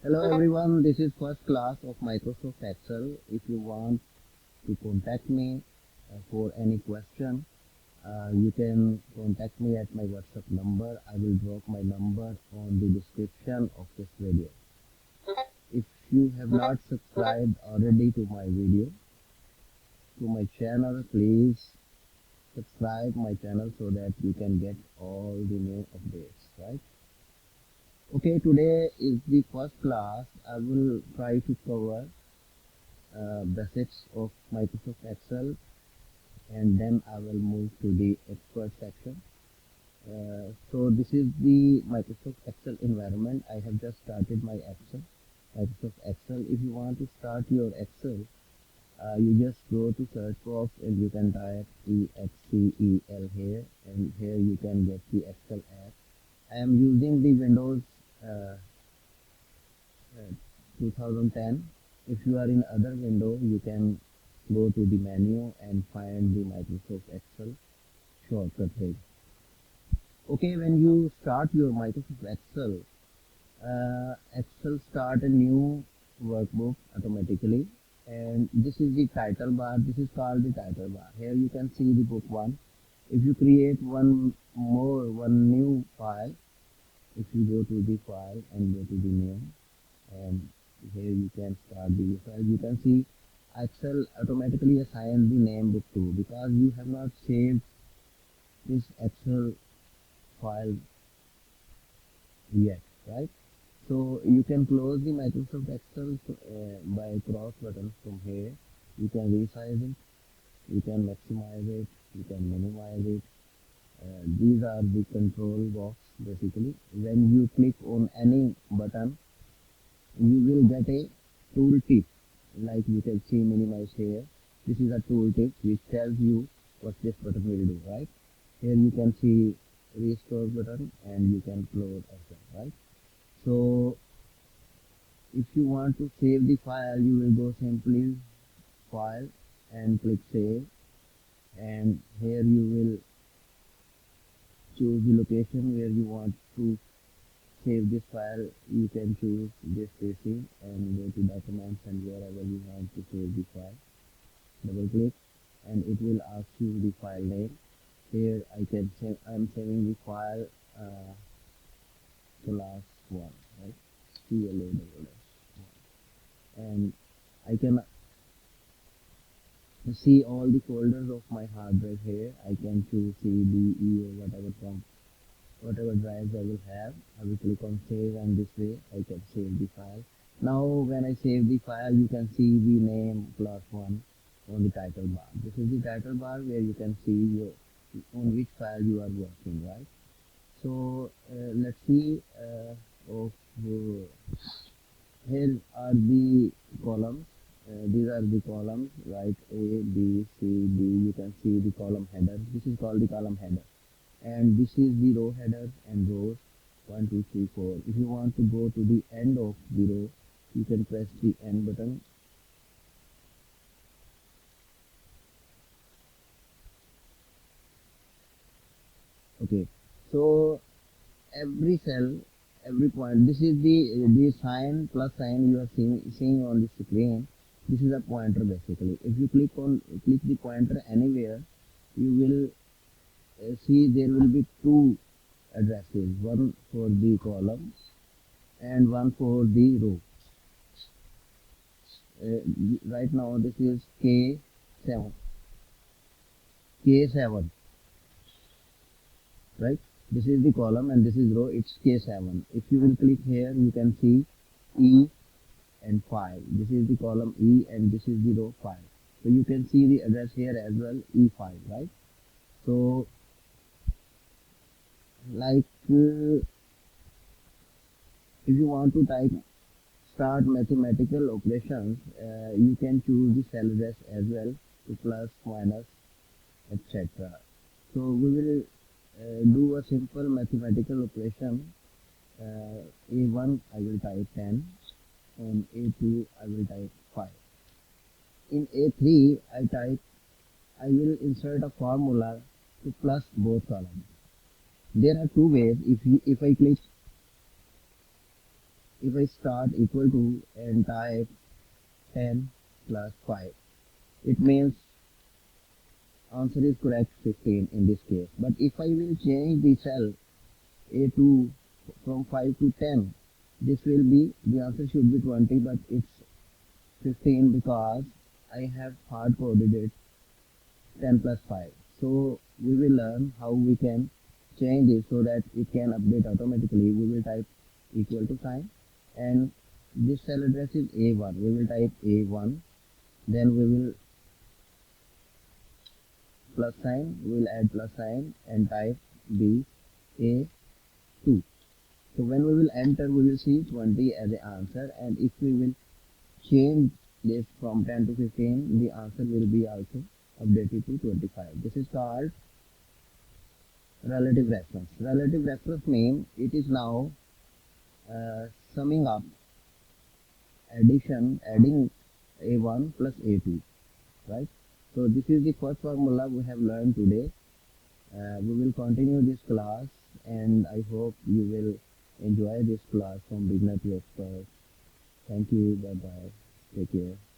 Hello everyone, this is first class of Microsoft Excel. If you want to contact me for any question, you can contact me at my WhatsApp number. I will drop my number on the description of this video. If you have not subscribed already to my video, to my channel, please subscribe my channel so that you can get all the new updates, right? Okay, today is the first class. I will try to cover basics of Microsoft Excel, and then I will move to the expert section. So this is the Microsoft Excel environment. I have just started my Microsoft Excel. If you want to start your Excel, you just go to search box and you can type EXCEL here, and here you can get the Excel app. I am using the Windows uh, 2010. If you are in other window, you can go to the menu and find the Microsoft Excel shortcut here. Okay, when you start your Microsoft Excel, Excel start a new workbook automatically, and this is the title bar. This is called the title bar. Here you can see the book one. If you create one new file, if you go to the file and go to the name, and here you can start the file. You can see Excel automatically assign the name book to, because you have not saved this Excel file yet, right? So you can close the Microsoft Excel by cross button from here. You can resize it, you can maximize it, you can minimize it. These are the control box basically. When you click on any button, you will get a tooltip, like you can see minimize here. This is a tooltip which tells you what this button will do, right? Here you can see restore button and you can close as well, right? So if you want to save the file, you will go simply file and click save, and here you will choose the location where you want to save this file. You can choose this PC and go to documents, and wherever you want to save the file, double click and it will ask you the file name. Here I can say I'm saving the file Class-1, right? CLASS1. And I can see all the folders of my hard drive here. I can choose C, D, E, or whatever drives I will have. I will click on save, and this way I can save the file. Now when I save the file, you can see the name Class-1 on the title bar. This is the title bar where you can see on which file you are working, right? So let's see of here are the columns. These are the columns, right? A, B, C, D. You can see the column header. This is called the column header, and this is the row headers and rows 1, 2, 3, 4. If you want to go to the end of the row, you can press the end button. Okay, so every cell, every point, this is the sign, plus sign you are seeing on the screen. This is a pointer basically. If you click the pointer anywhere, you will see there will be two addresses, one for the column and one for the row. Right now this is K7, K7, right? This is the column and this is row, it's K7. If you will click here, you can see E and 5. This is the column E and this is the row 5. So you can see the address here as well, E5, right? So like if you want to type start mathematical operations, you can choose the cell address as well, to plus, minus, etc. So we will do a simple mathematical operation. A1 I will type 10, and A2 I will type 5. In A3 I will insert a formula to plus both columns. There are two ways. If I click If I start equal to and type 10 plus 5, it means answer is correct 15 in this case. But if I will change the cell A2 from 5 to 10, this will be, the answer should be 20, but it's 15 because I have hard coded it 10 plus 5. So we will learn how we can change it so that it can update automatically. We will type equal to sign, and this cell address is A1. We will type A1, then we will plus sign, we will add plus sign and type B A2. So when we will enter, we will see 20 as the answer, and if we will change this from 10 to 15, the answer will be also updated to 25. This is called relative reference. Relative reference means it is now summing up, adding A1 plus A2, right? So this is the first formula we have learned today. We will continue this class, and I hope you will enjoy this class from beginner to expert. Thank you. Bye bye. Take care.